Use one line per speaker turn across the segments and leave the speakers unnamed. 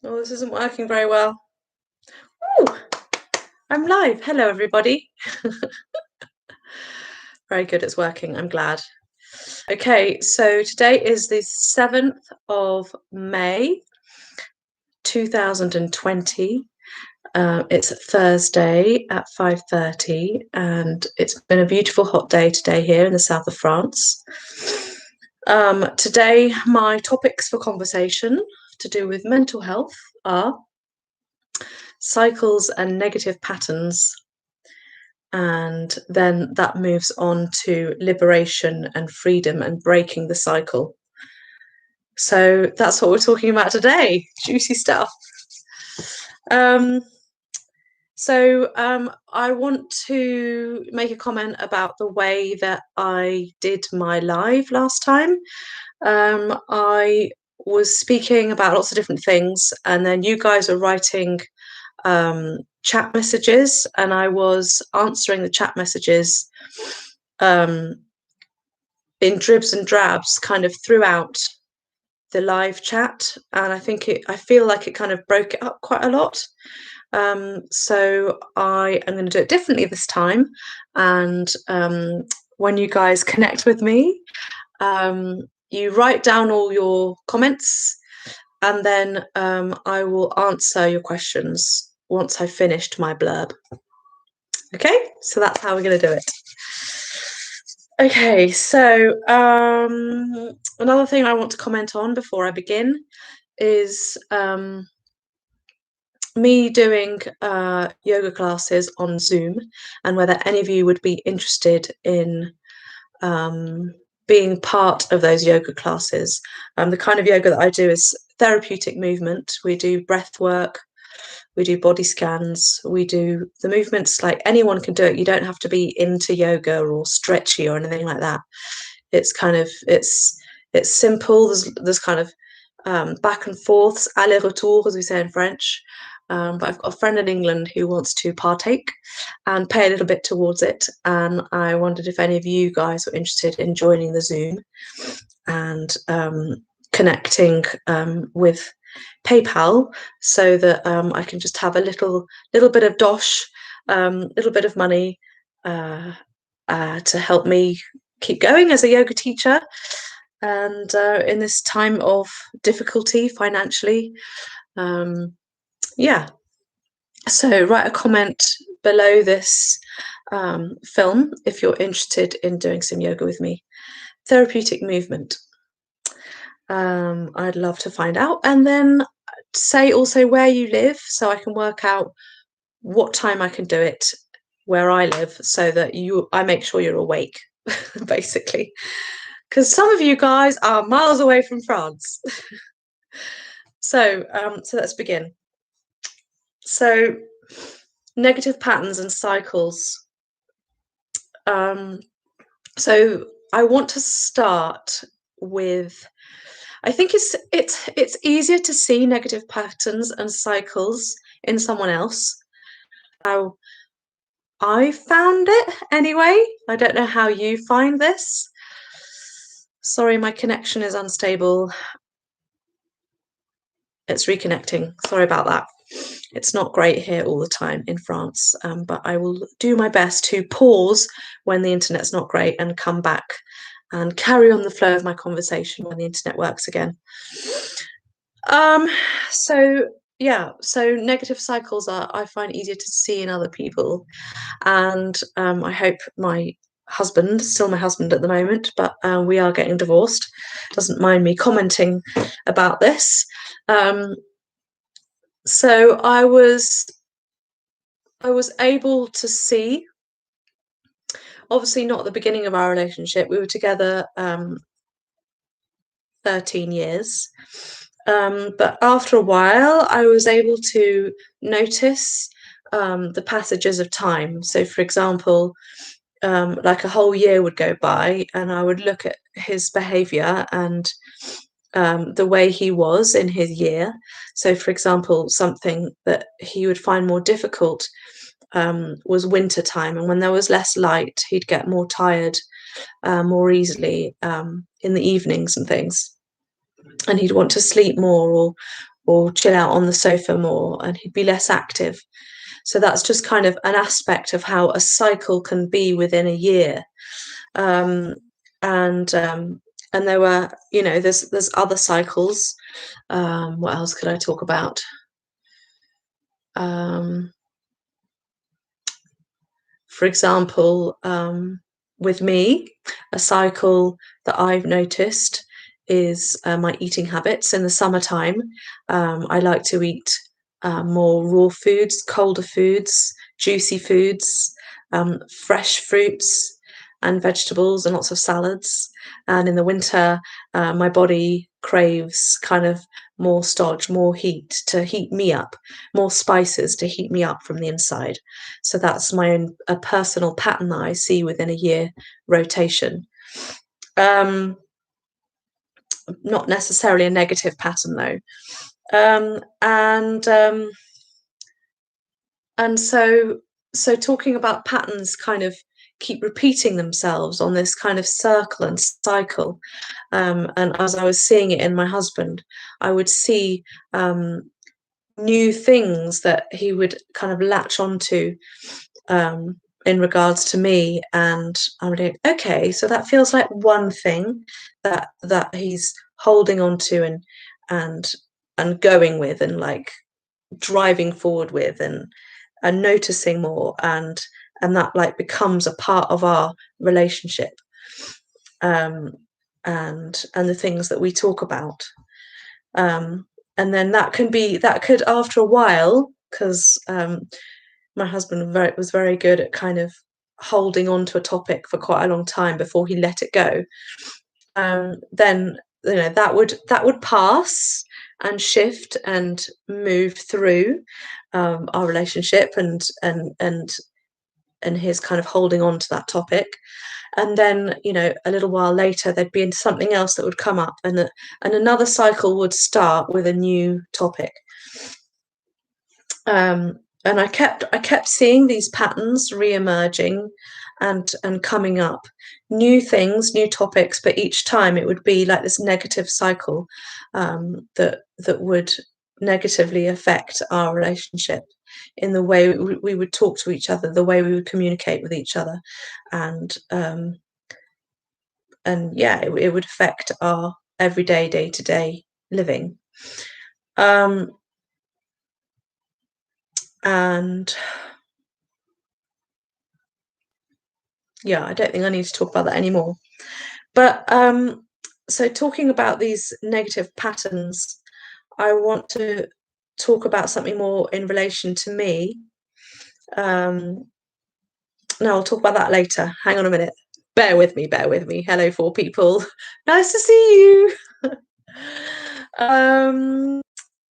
Oh, this isn't working very well. Oh, I'm live. Hello, everybody. Very good, it's working. I'm glad. Okay, so today is the 7th of May, 2020. It's Thursday at 5:30, and it's been a beautiful hot day today here in the south of France. Today, my topics for conversation to do with mental health are cycles and negative patterns, and then that moves on to liberation and freedom and breaking the cycle. So that's what we're talking about today. Juicy stuff. I want to make a comment about the way that I did my live last time. I was speaking about lots of different things, and then you guys are writing chat messages, and I was answering the chat messages in dribs and drabs kind of throughout the live chat, and I feel like it kind of broke it up quite a lot. So I am going to do it differently this time, and when you guys connect with me, you write down all your comments, and then I will answer your questions once I've finished my blurb. Okay, so that's how we're going to do it. Okay, so another thing I want to comment on before I begin is me doing yoga classes on Zoom, and whether any of you would be interested in being part of those yoga classes. The kind of yoga that I do is therapeutic movement. We do breath work, we do body scans, we do the movements like anyone can do it. You don't have to be into yoga or stretchy or anything like that. It's kind of it's simple. There's kind of back and forths, aller-retour, as we say in French. But I've got a friend in England who wants to partake and pay a little bit towards it. And I wondered if any of you guys were interested in joining the Zoom and connecting with PayPal, so that I can just have a little bit of dosh, little bit of money to help me keep going as a yoga teacher. And in this time of difficulty financially, yeah. So write a comment below this film if you're interested in doing some yoga with me. Therapeutic movement. I'd love to find out. And then say also where you live, so I can work out what time I can do it where I live, so that I make sure you're awake, basically. Because some of you guys are miles away from France. So let's begin. So, negative patterns and cycles. So I want to start with, I think it's easier to see negative patterns and cycles in someone else. How I found it anyway. I don't know how you find this. Sorry, my connection is unstable. It's reconnecting. Sorry about that. It's not great here all the time in France, but I will do my best to pause when the internet's not great and come back and carry on the flow of my conversation when the internet works again. So negative cycles I find easier to see in other people, and I hope my husband, still my husband at the moment, but we are getting divorced, doesn't mind me commenting about this. So I was able to see, obviously not at the beginning of our relationship, we were together 13 years, but after a while I was able to notice the passages of time. So for example, like a whole year would go by and I would look at his behavior and the way he was in his year. So for example, something that he would find more difficult was winter time, and when there was less light he'd get more tired more easily in the evenings and things, and he'd want to sleep more or chill out on the sofa more, and he'd be less active. So that's just kind of an aspect of how a cycle can be within a year. Um, and there were, there's other cycles. What else could I talk about? For example, with me, a cycle that I've noticed is my eating habits. In the summertime, I like to eat more raw foods, colder foods, juicy foods, fresh fruits and vegetables, and lots of salads. And in the winter, my body craves kind of more stodge, more heat to heat me up, more spices to heat me up from the inside. So that's my own a personal pattern that I see within a year rotation. Not necessarily a negative pattern though. And so talking about patterns kind of keep repeating themselves on this kind of circle and cycle. And as I was seeing it in my husband, I would see new things that he would kind of latch onto in regards to me, and I'm like, okay, so that feels like one thing that he's holding on to and going with, and like driving forward with, and noticing more, and that like becomes a part of our relationship, and the things that we talk about, and then that could after a while, because my husband was very good at kind of holding on to a topic for quite a long time before he let it go. Then that would pass and shift and move through our relationship, and his kind of holding on to that topic. And then a little while later there'd be something else that would come up, and another cycle would start with a new topic. And I kept seeing these patterns re-emerging and coming up, new things, new topics, but each time it would be like this negative cycle that would negatively affect our relationship in the way we would talk to each other, the way we would communicate with each other, and yeah, it would affect our everyday, day-to-day living. And yeah, I don't think I need to talk about that anymore. But so talking about these negative patterns, I want to talk about something more in relation to me. No, I'll talk about that later. Hang on a minute. Bear with me. Hello, 4 people. Nice to see you.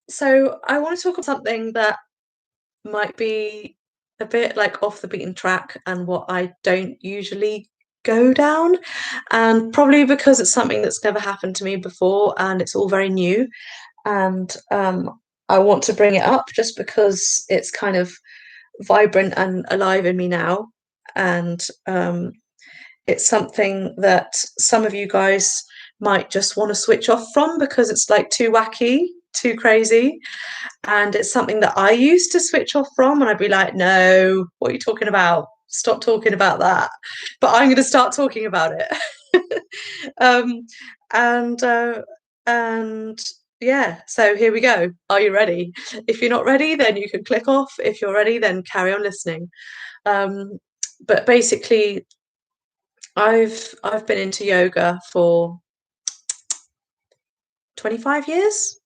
So I want to talk about something that might be a bit like off the beaten track and what I don't usually go down, and probably because it's something that's never happened to me before and it's all very new, and I want to bring it up just because it's kind of vibrant and alive in me now, and it's something that some of you guys might just want to switch off from because it's like too wacky, too crazy. And it's something that I used to switch off from, and I'd be like, no, what are you talking about? Stop talking about that. But I'm going to start talking about it. And yeah, so here we go. Are you ready? If you're not ready, then you can click off. If you're ready, then carry on listening. But basically, I've been into yoga for 25 years,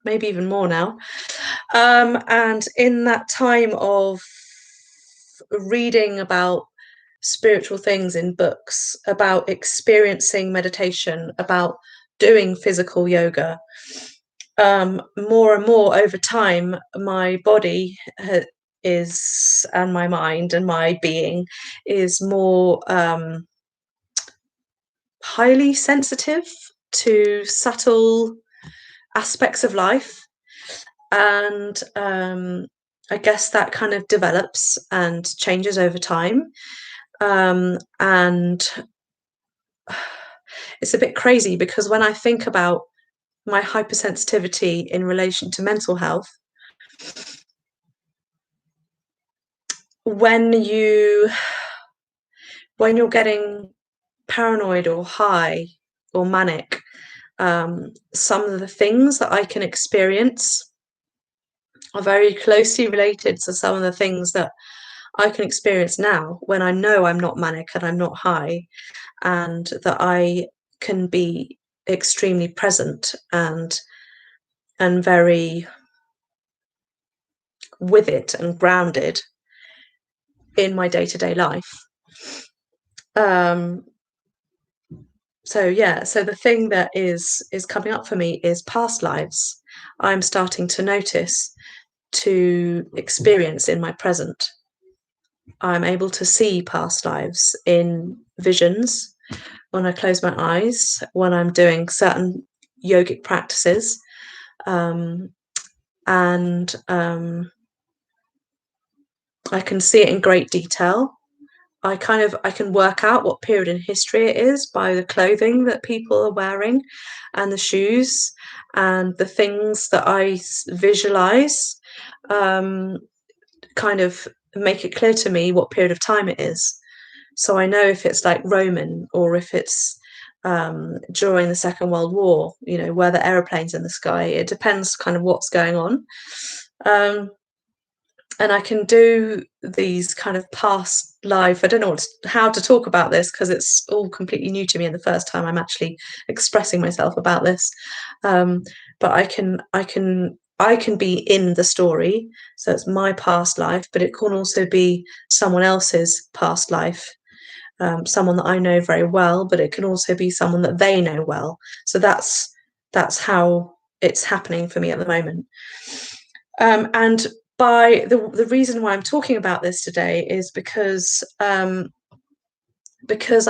maybe even more now. And in that time of reading about spiritual things in books, about experiencing meditation, about doing physical yoga, more and more over time, my body and my mind and my being is more highly sensitive to subtle aspects of life. And I guess that kind of develops and changes over time. And it's a bit crazy because when I think about my hypersensitivity in relation to mental health, when you're getting paranoid or high or manic, some of the things that I can experience are very closely related to some of the things that I can experience now when I know I'm not manic and I'm not high, and that I can be extremely present and very with it and grounded in my day-to-day life. So the thing that is coming up for me is past lives. I'm starting to notice, to experience in my present. I'm able to see past lives in visions when I close my eyes, when I'm doing certain yogic practices, and I can see it in great detail. I can work out what period in history it is by the clothing that people are wearing and the shoes and the things that I visualize, kind of make it clear to me what period of time it is. So I know if it's like Roman or if it's during the Second World War, where the aeroplanes in the sky. It depends kind of what's going on. And I can do these kind of past life. I don't know how to talk about this because it's all completely new to me and the first time I'm actually expressing myself about this. But I can be in the story, so it's my past life, but it can also be someone else's past life, someone that I know very well, but it can also be someone that they know well. So that's how it's happening for me at the moment. And by the reason why I'm talking about this today is because I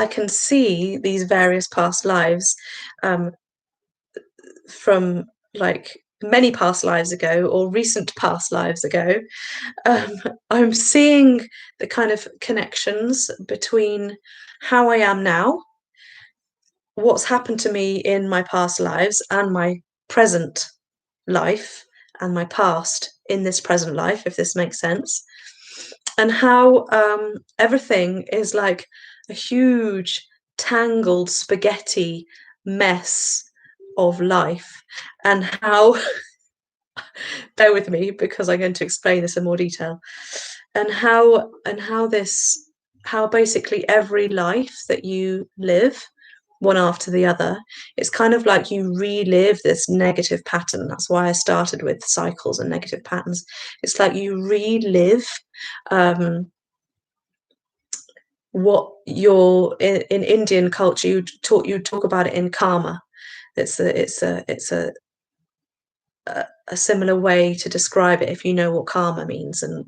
can see these various past lives from like many past lives ago or recent past lives ago. I'm seeing the kind of connections between how I am now, what's happened to me in my past lives, and my present life, and my past in this present life, if this makes sense, and how everything is like a huge tangled spaghetti mess of life, and how bear with me because I'm going to explain this in more detail, and how basically every life that you live, one after the other, it's kind of like you relive this negative pattern. That's why I started with cycles and negative patterns. It's like you relive what you're in Indian culture. You talk about it in karma. It's a similar way to describe it if you know what karma means and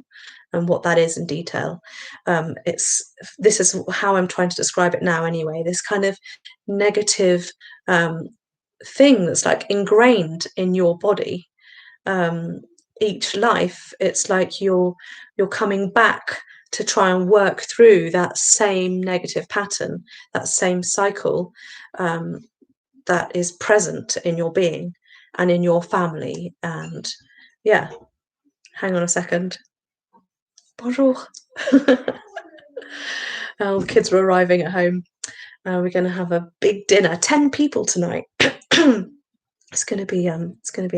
what that is in detail. This is how I'm trying to describe it now anyway, this kind of negative thing that's like ingrained in your body. Each life, it's like you're coming back to try and work through that same negative pattern, that same cycle that is present in your being and in your family. And hang on a second. Bonjour. The kids were arriving at home. We're going to have a big dinner, 10 people tonight. It's going to be a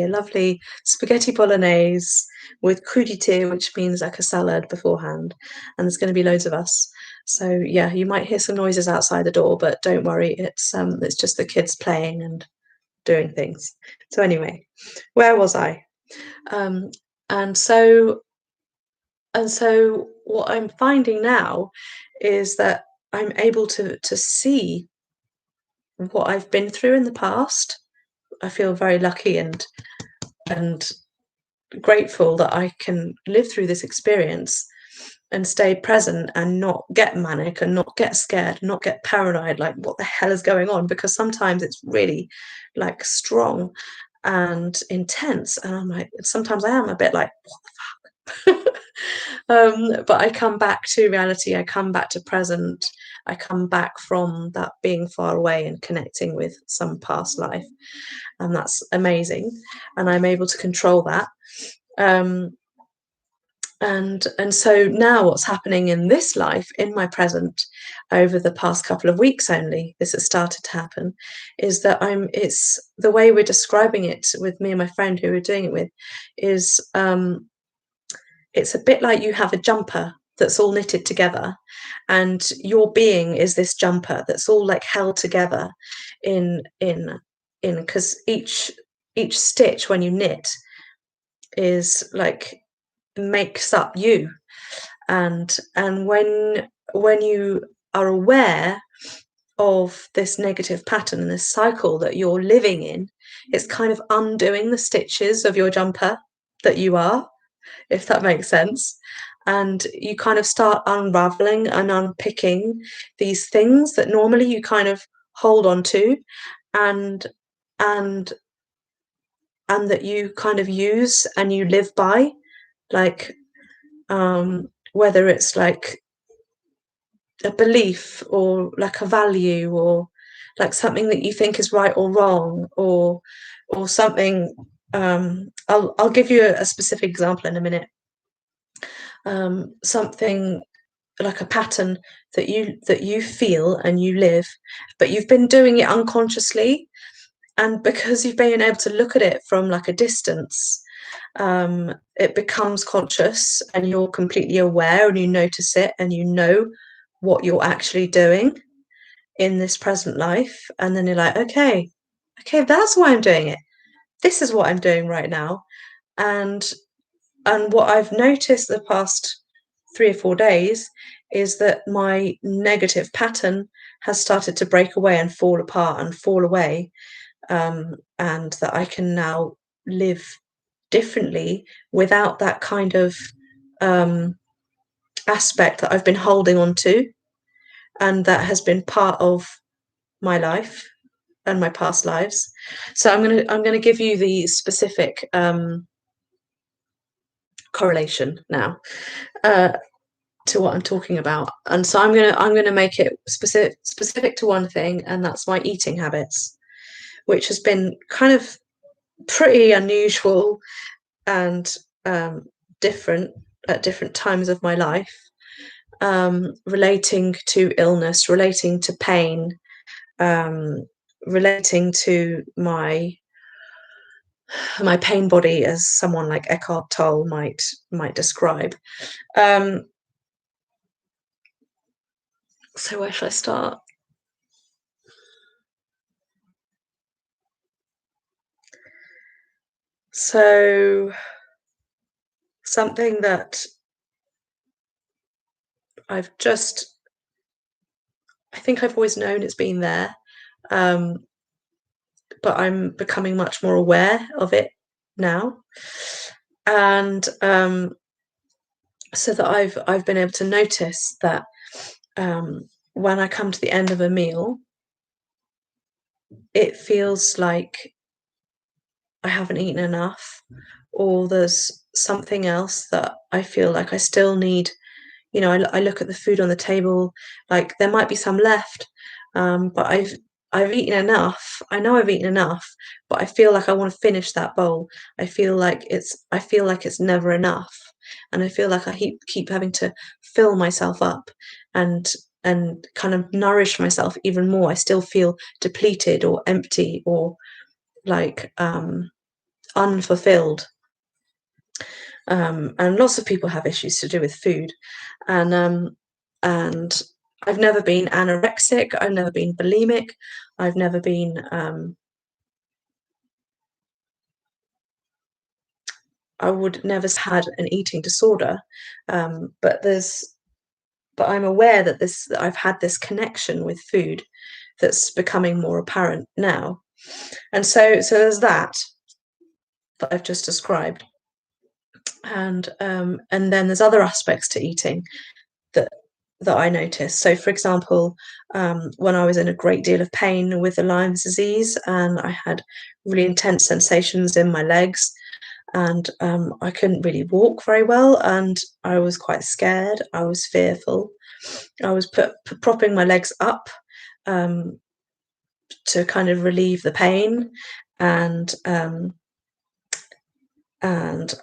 lovely spaghetti bolognese with crudité, which means like a salad beforehand, and there's going to be loads of us. So you might hear some noises outside the door, but don't worry, it's just the kids playing and doing things. So anyway, where was I? And so what I'm finding now is that I'm able to see what I've been through in the past. I feel very lucky and grateful that I can live through this experience and stay present and not get manic and not get scared, not get paranoid, like what the hell is going on? Because sometimes it's really like strong and intense, and I'm like, sometimes I am a bit like, what the But I come back to reality, I come back to present, I come back from that being far away and connecting with some past life. And that's amazing. And I'm able to control that. Um, and so now what's happening in this life, in my present, over the past couple of weeks only, this has started to happen, is that it's the way we're describing it with me and my friend who we're doing it with is it's a bit like you have a jumper that's all knitted together, and your being is this jumper that's all like held together in because each stitch when you knit is like makes up you. And when you are aware of this negative pattern and this cycle that you're living in, it's kind of undoing the stitches of your jumper that you are, if that makes sense. And you kind of start unraveling and unpicking these things that normally you kind of hold on to, and and and that you kind of use and you live by, like whether it's like a belief or like a value or like something that you think is right or wrong, or something. I'll give you a specific example in a minute. Something like a pattern that you feel and you live, but you've been doing it unconsciously, and because you've been able to look at it from like a distance, it becomes conscious and you're completely aware and you notice it and you know what you're actually doing in this present life. And then you're like, okay, that's why I'm doing it. This is what I'm doing right now. And what I've noticed the past 3 or 4 days is that my negative pattern has started to break away and fall apart and fall away, and that I can now live differently without that kind of aspect that I've been holding on to, and that has been part of my life and my past lives. So I'm gonna give you the specific correlation now to what I'm talking about. And so I'm gonna make it specific to one thing, and that's my eating habits, which has been kind of pretty unusual and different at different times of my life, relating to illness, relating to pain, relating to my pain body, as someone like Eckhart Tolle might describe. So where should I start? So something that I think I've always known it's been there, but I'm becoming much more aware of it now. And so that I've been able to notice that when I come to the end of a meal, it feels like I haven't eaten enough, or there's something else that I feel like I still need. I look at the food on the table, like there might be some left, but I've eaten enough. I know I've eaten enough, but I feel like I want to finish that bowl. I feel like it's never enough, and I feel like I keep having to fill myself up and kind of nourish myself even more. I still feel depleted or empty or like unfulfilled. And lots of people have issues to do with food, and I've never been anorexic, I've never been bulimic, I've never been I would never had an eating disorder, but I'm aware that I've had this connection with food that's becoming more apparent now. And so there's that I've just described. And then there's other aspects to eating that I noticed. So, for example, when I was in a great deal of pain with the Lyme's disease, and I had really intense sensations in my legs, and I couldn't really walk very well, and I was quite scared. I was fearful. I was propping my legs up um, to kind of relieve the pain, and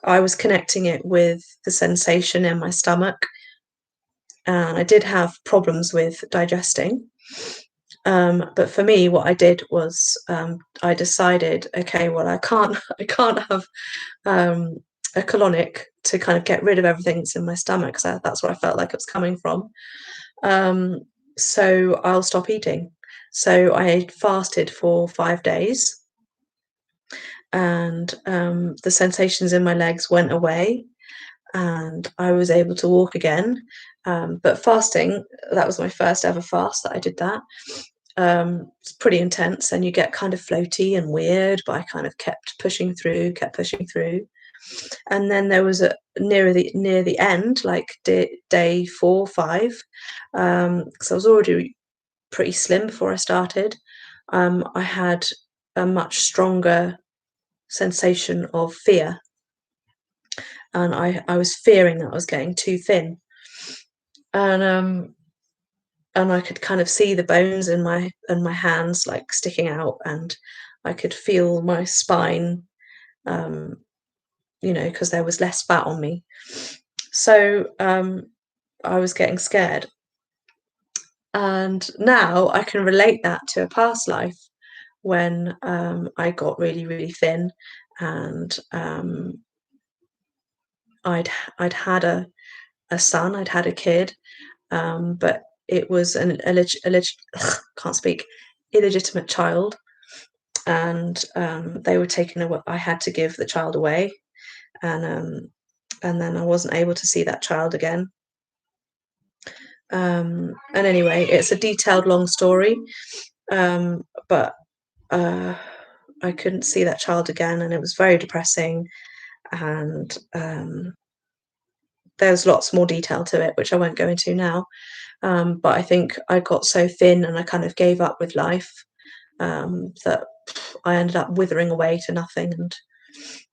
I was connecting it with the sensation in my stomach, and I did have problems with digesting. But for me, what I did was I decided, okay, well, I can't, I can't have a colonic to kind of get rid of everything that's in my stomach, because that's where I felt like it was coming from. Um, so I'll stop eating. So I fasted for 5 days, and the sensations in my legs went away, and I was able to walk again. But fasting, that was my first ever fast that I did that. It's pretty intense, and you get kind of floaty and weird, but I kind of kept pushing through, kept pushing through. And then there was a near the end, like day 4 5, because I was already pretty slim before I started. I had a much stronger sensation of fear, and I was fearing that I was getting too thin, and I could kind of see the bones in my hands like sticking out, and I could feel my spine, um, because there was less fat on me. So I was getting scared. And now I can relate that to a past life when I got really, really thin, and I'd had a son, I'd had a kid, but it was can't speak, illegitimate child, and they were taken away. I had to give the child away, and then I wasn't able to see that child again. And anyway, it's a detailed, long story, but I couldn't see that child again, and it was very depressing. And there's lots more detail to it, which I won't go into now. But I think I got so thin, and I kind of gave up with life, that I ended up withering away to nothing. And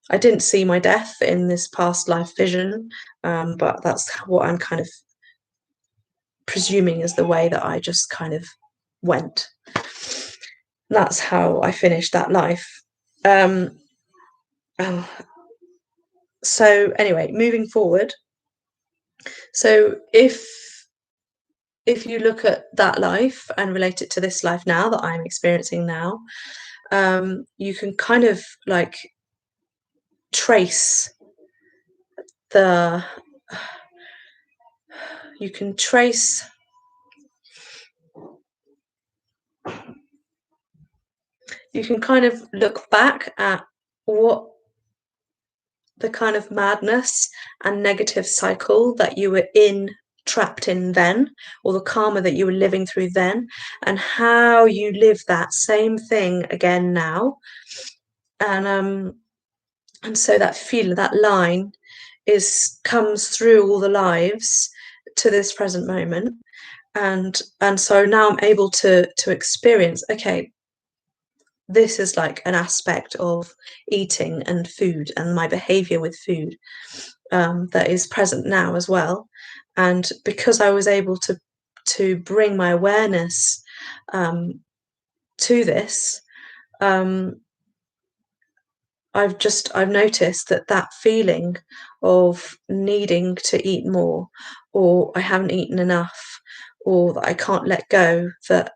I didn't see my death in this past life vision, but that's what I'm kind of presuming is the way that I just kind of went. That's how I finished that life. Um, oh, so anyway, moving forward. So if you look at that life and relate it to this life now that I'm experiencing now, you can kind of like trace the you can trace you can kind of look back at what the kind of madness and negative cycle that you were in, trapped in then, or the karma that you were living through then, and how you live that same thing again now. And so that feeling, that line comes through all the lives to this present moment. And so now I'm able to experience, okay, this is like an aspect of eating and food and my behavior with food, that is present now as well. And because I was able to bring my awareness to this, I've noticed that feeling of needing to eat more, or I haven't eaten enough, or that I can't let go, that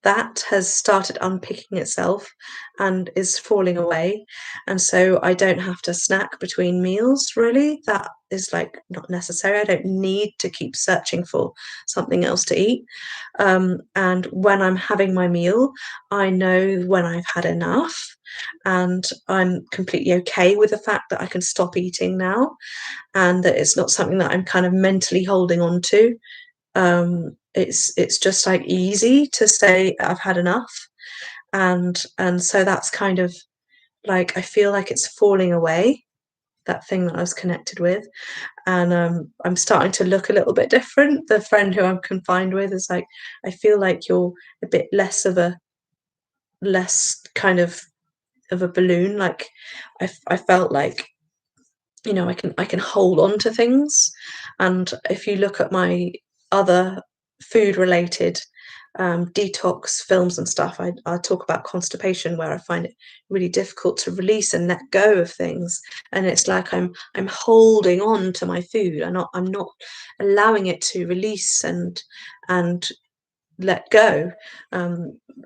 that has started unpicking itself and is falling away. And so I don't have to snack between meals, really. That is like not necessary. I don't need to keep searching for something else to eat. And when I'm having my meal, I know when I've had enough, and I'm completely okay with the fact that I can stop eating now, and that it's not something that I'm kind of mentally holding on to. It's just like easy to say I've had enough, and so that's kind of like I feel like it's falling away, that thing that I was connected with, and I'm starting to look a little bit different. The friend who I'm confined with is like, I feel like you're a bit less of a less kind of of a balloon. Like I felt like, you know, I can hold on to things. And if you look at my other food related detox films and stuff, I talk about constipation, where I find it really difficult to release and let go of things. And it's like I'm holding on to my food. I'm not allowing it to release and let go.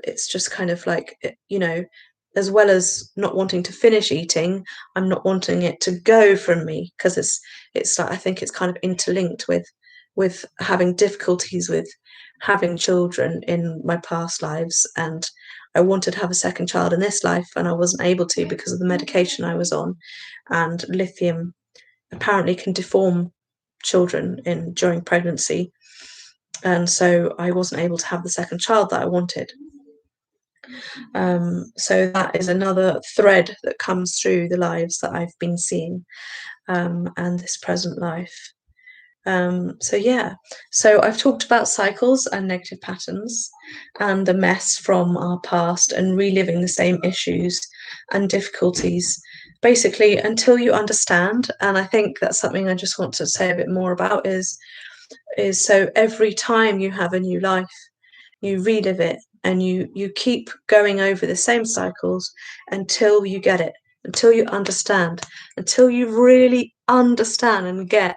It's just kind of like, you know, as well as not wanting to finish eating, I'm not wanting it to go from me, because it's like, I think it's kind of interlinked with having difficulties with having children in my past lives, and I wanted to have a second child in this life, and I wasn't able to because of the medication I was on, and lithium apparently can deform children during pregnancy, and so I wasn't able to have the second child that I wanted. So that is another thread that comes through the lives that I've been seeing, and this present life. So yeah, so I've talked about cycles and negative patterns and the mess from our past and reliving the same issues and difficulties, basically until you understand. And I think that's something I just want to say a bit more about is so every time you have a new life, you relive it, and you keep going over the same cycles until you get it, until you understand, until you really understand and get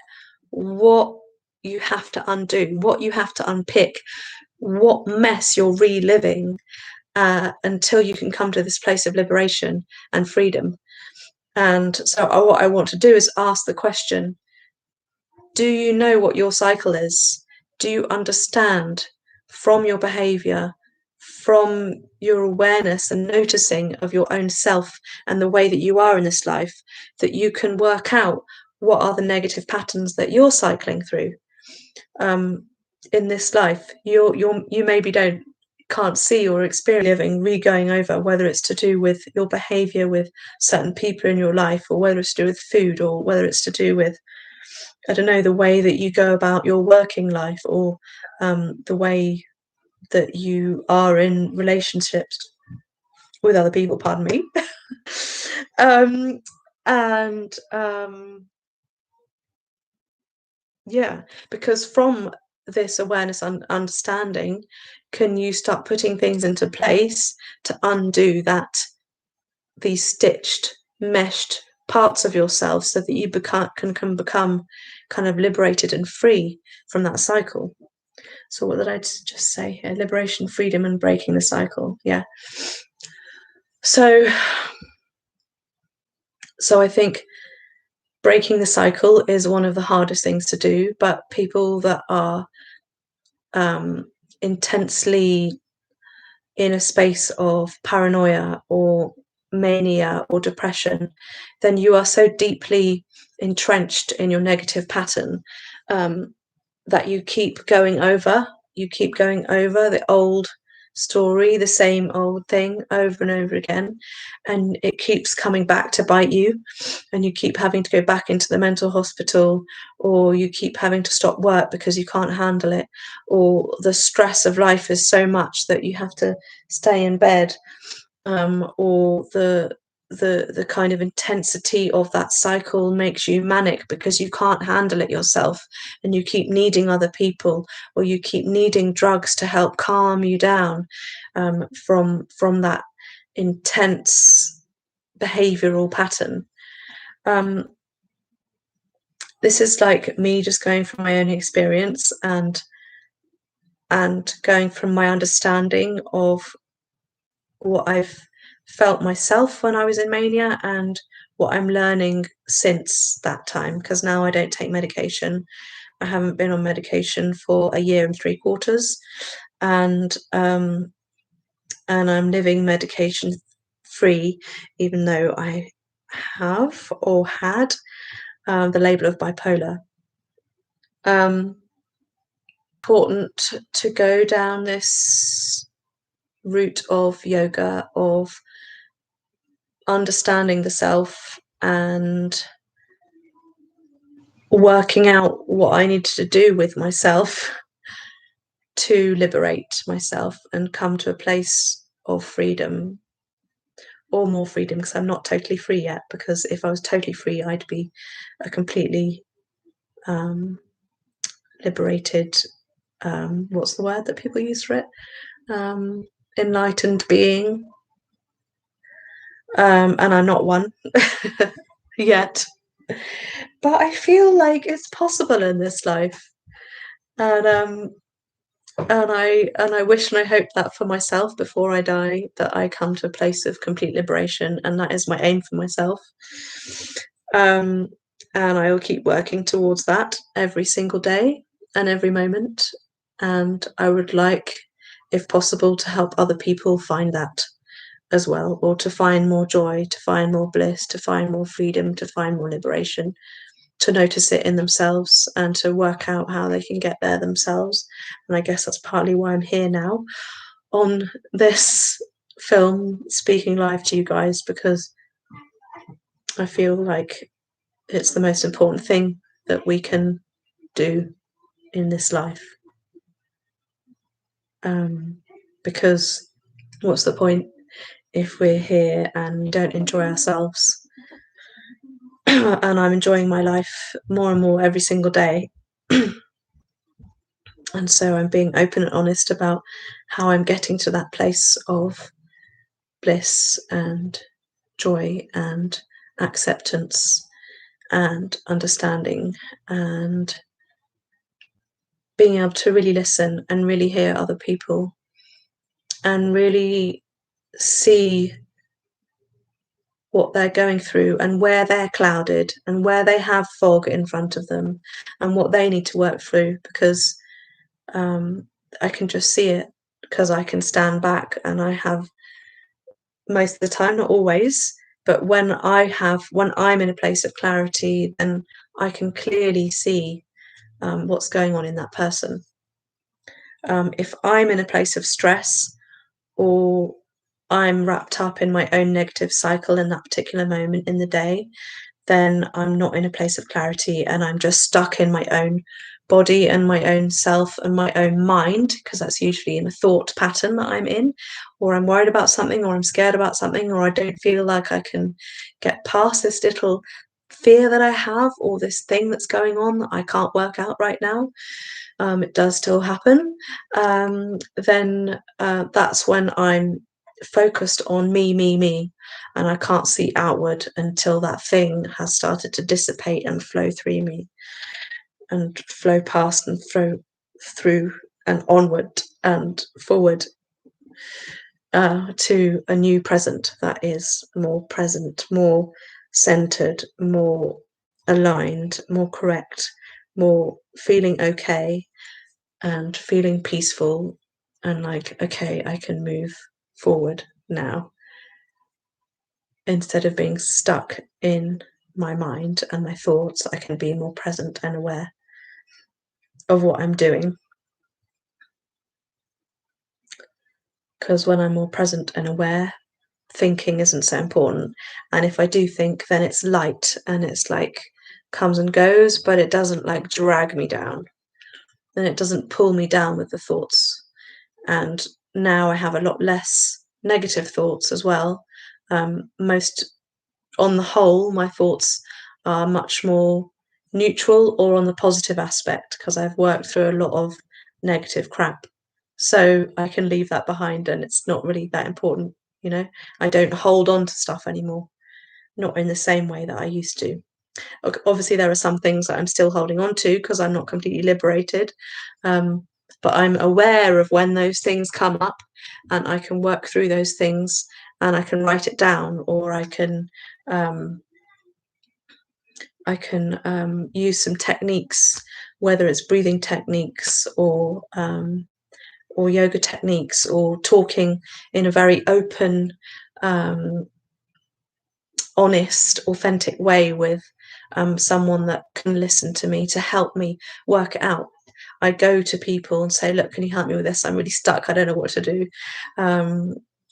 what you have to undo, what you have to unpick, what mess you're reliving, until you can come to this place of liberation and freedom. And so what I want to do is ask the question, do you know what your cycle is? Do you understand from your behavior, from your awareness and noticing of your own self and the way that you are in this life, that you can work out what are the negative patterns that you're cycling through in this life? You maybe can't see or experience living, re-going over, whether it's to do with your behavior with certain people in your life, or whether it's to do with food, or whether it's to do with, I don't know, the way that you go about your working life, or the way that you are in relationships with other people, pardon me. And yeah, because from this awareness and understanding, can you start putting things into place to undo these stitched, meshed parts of yourself, so that you can become kind of liberated and free from that cycle. So what did I just say here? Liberation, freedom, and breaking the cycle. Yeah. So I think breaking the cycle is one of the hardest things to do, but people that are intensely in a space of paranoia or mania or depression, then you are so deeply entrenched in your negative pattern that you keep going over the old story, the same old thing over and over again, and it keeps coming back to bite you, and you keep having to go back into the mental hospital, or you keep having to stop work because you can't handle it, or the stress of life is so much that you have to stay in bed, or the kind of intensity of that cycle makes you manic because you can't handle it yourself, and you keep needing other people, or you keep needing drugs to help calm you down from that intense behavioral pattern. This is like me just going from my own experience and going from my understanding of what I've felt myself when I was in mania, and what I'm learning since that time, because now I don't take medication. I haven't been on medication for 1 year and 3/4, and I'm living medication free, even though I have or had the label of bipolar. Important to go down this route of yoga, of understanding the self and working out what I needed to do with myself to liberate myself and come to a place of freedom or more freedom, because I'm not totally free yet, because if I was totally free, I'd be a completely liberated, what's the word that people use for it? Enlightened being. And I'm not one yet. But I feel like it's possible in this life. And I wish and I hope that for myself before I die, that I come to a place of complete liberation, and that is my aim for myself. And I will keep working towards that every single day and every moment. And I would like, if possible, to help other people find that as well, or to find more joy, to find more bliss, to find more freedom, to find more liberation, to notice it in themselves and to work out how they can get there themselves. And I guess that's partly why I'm here now on this film, speaking live to you guys, because I feel like it's the most important thing that we can do in this life. Because what's the point if we're here and we don't enjoy ourselves? And I'm enjoying my life more and more every single day. And so I'm being open and honest about how I'm getting to that place of bliss and joy and acceptance and understanding, and being able to really listen and really hear other people and really see what they're going through and where they're clouded and where they have fog in front of them and what they need to work through, because I can just see it, because I can stand back, and I have most of the time, not always, but when I'm in a place of clarity, then I can clearly see what's going on in that person. If I'm in a place of stress, or I'm wrapped up in my own negative cycle in that particular moment in the day, then I'm not in a place of clarity, and I'm just stuck in my own body and my own self and my own mind, because that's usually in a thought pattern that I'm in, or I'm worried about something, or I'm scared about something, or I don't feel like I can get past this little fear that I have, or this thing that's going on that I can't work out right now. It does still happen. Then that's when I'm focused on me, and I can't see outward until that thing has started to dissipate and flow through me, and flow past and flow through and onward and forward to a new present that is more present, more centered, more aligned, more correct, more feeling okay and feeling peaceful, and like, okay, I can move forward now, instead of being stuck in my mind and my thoughts. I can be more present and aware of what I'm doing, because when I'm more present and aware, thinking isn't so important. And if I do think, then it's light and it's like comes and goes, but it doesn't like drag me down, and it doesn't pull me down with the thoughts. And now I have a lot less negative thoughts as well. Most, on the whole, my thoughts are much more neutral or on the positive aspect, because I've worked through a lot of negative crap. So I can leave that behind, and it's not really that important, you know? I don't hold on to stuff anymore, not in the same way that I used to. Obviously, there are some things that I'm still holding on to because I'm not completely liberated. But I'm aware of when those things come up, and I can work through those things, and I can write it down, or I can use some techniques, whether it's breathing techniques or yoga techniques, or talking in a very open, honest, authentic way with someone that can listen to me, to help me work it out. I go to people and say, look, can you help me with this? I'm really stuck. I don't know what to do.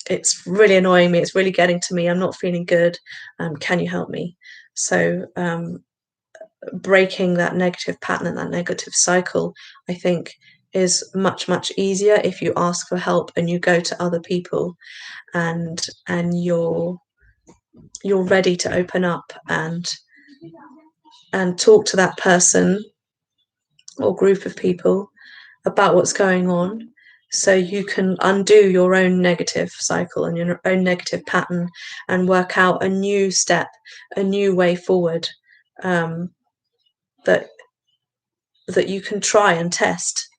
It's really annoying me. It's really getting to me. I'm not feeling good. Can you help me? So breaking that negative pattern and that negative cycle, I think, is much, much easier if you ask for help and you go to other people, and you're you're ready to open up and talk to that person or group of people about what's going on, so you can undo your own negative cycle and your own negative pattern and work out a new step, a new way forward, that you can try and test.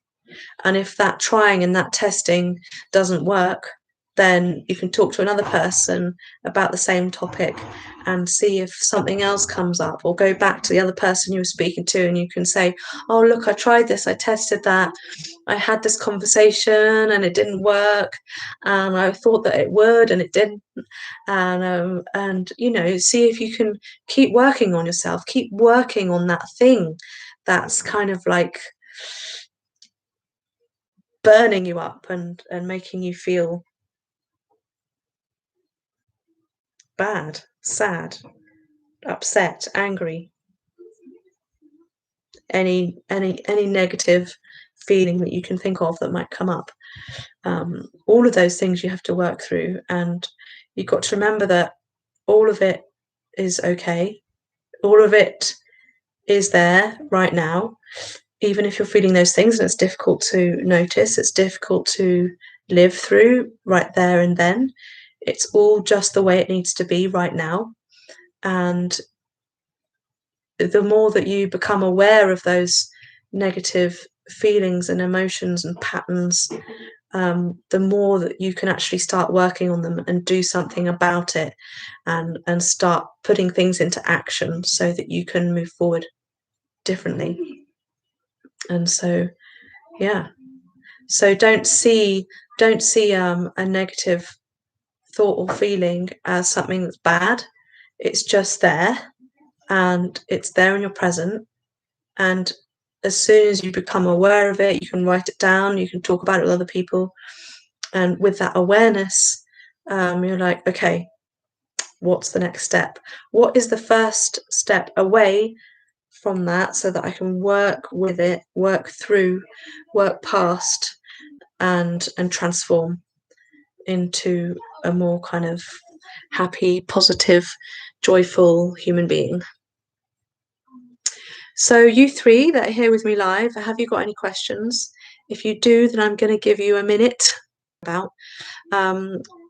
And if that trying and that testing doesn't work, then you can talk to another person about the same topic and see if something else comes up, or go back to the other person you were speaking to and you can say, oh, look, I tried this, I tested that, I had this conversation and it didn't work, and I thought that it would and it didn't. And you know, see if you can keep working on yourself, keep working on that thing that's kind of like burning you up and making you feel bad, sad, upset, angry, any negative feeling that you can think of that might come up. All of those things you have to work through, and you've got to remember that all of it is okay. All of it is there right now, even if you're feeling those things and it's difficult to notice, it's difficult to live through right there and then. It's all just the way it needs to be right now. And the more that you become aware of those negative feelings and emotions and patterns, the more that you can actually start working on them and do something about it, and start putting things into action so that you can move forward differently. And so, yeah. So don't see a negative thought or feeling as something that's bad. It's just there, and it's there in your present. And as soon as you become aware of it, you can write it down, you can talk about it with other people. And with that awareness, you're like, okay, what's the next step? What is the first step away from that, so that I can work with it, work through, work past, and transform into a more kind of happy, positive, joyful human being. So you three that are here with me live, have you got any questions? If you do, then I'm going to give you a minute about.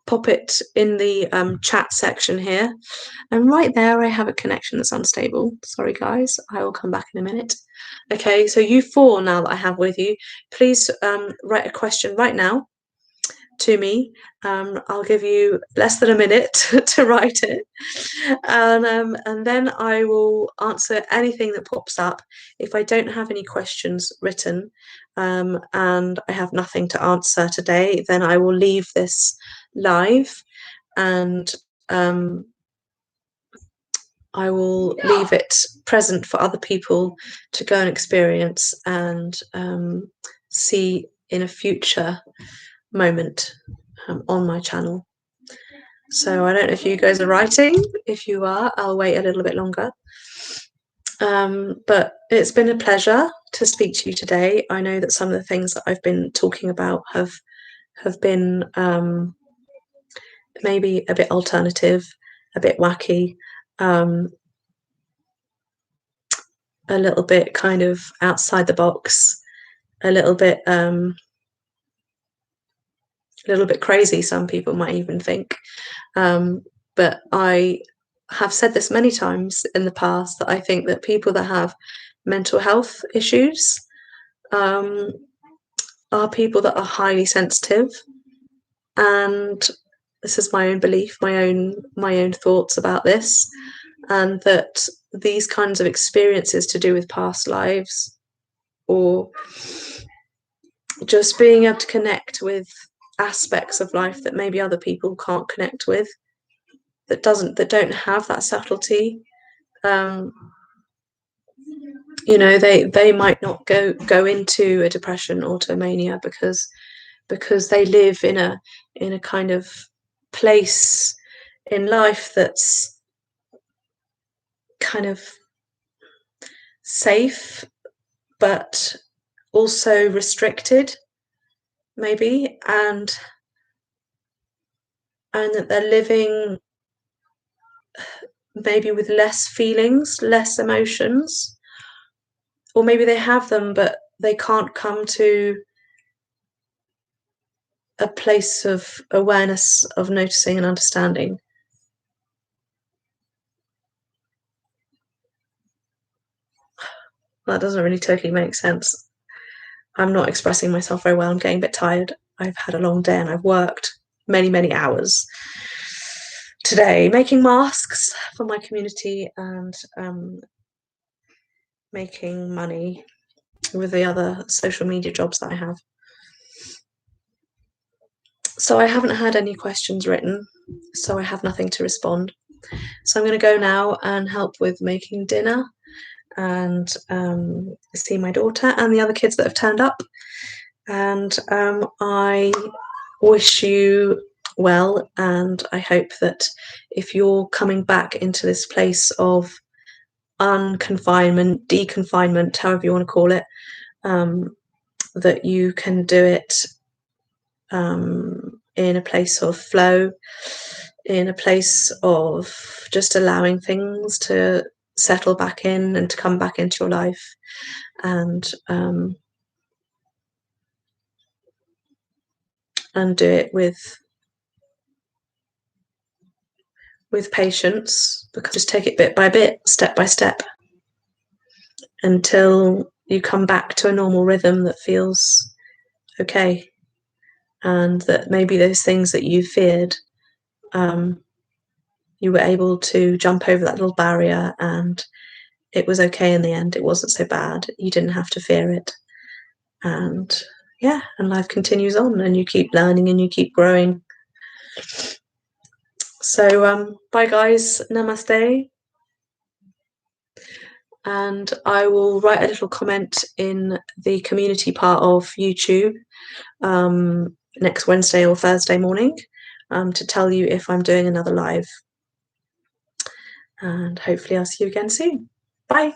Pop it in the chat section here. And right there, I have a connection that's unstable. Sorry, guys. I will come back in a minute. Okay, so you four now that I have with you, please write a question right now to me. I'll give you less than a minute to write it, and then I will answer anything that pops up. If I don't have any questions written, and I have nothing to answer today, then I will leave this live, and I will leave it present for other people to go and experience and see in a future moment on my channel. So I don't know if you guys are writing. If you are, I'll wait a little bit longer. But it's been a pleasure to speak to you today. I know that some of the things that I've been talking about have been maybe a bit alternative, a bit wacky, a little bit kind of outside the box, a little bit crazy, some people might even think. But I have said this many times in the past, that I think that people that have mental health issues are people that are highly sensitive. And this is my own belief, my own thoughts about this, and that these kinds of experiences to do with past lives, or just being able to connect with aspects of life that maybe other people can't connect with, that don't have that subtlety, you know, they might not go into a depression or to a mania because they live in a kind of place in life that's kind of safe, but also restricted, maybe, and that they're living maybe with less feelings, less emotions, or maybe they have them but they can't come to a place of awareness, of noticing and understanding. That doesn't really totally make sense. I'm not expressing myself very well. I'm getting a bit tired. I've had a long day and I've worked many, many hours today making masks for my community and making money with the other social media jobs that I have. So I haven't had any questions written, so I have nothing to respond. So I'm going to go now and help with making dinner and see my daughter and the other kids that have turned up. And I wish you well, and I hope that if you're coming back into this place of unconfinement, deconfinement, however you want to call it, that you can do it in a place of flow, in a place of just allowing things to settle back in and to come back into your life, and do it with patience, because just take it bit by bit, step by step, until you come back to a normal rhythm that feels okay, and that maybe those things that you feared, you were able to jump over that little barrier and it was okay in the end. It wasn't so bad. You didn't have to fear it. And yeah, and life continues on and you keep learning and you keep growing. So bye guys, namaste. And I will write a little comment in the community part of YouTube next Wednesday or Thursday morning to tell you if I'm doing another live. And hopefully I'll see you again soon. Bye.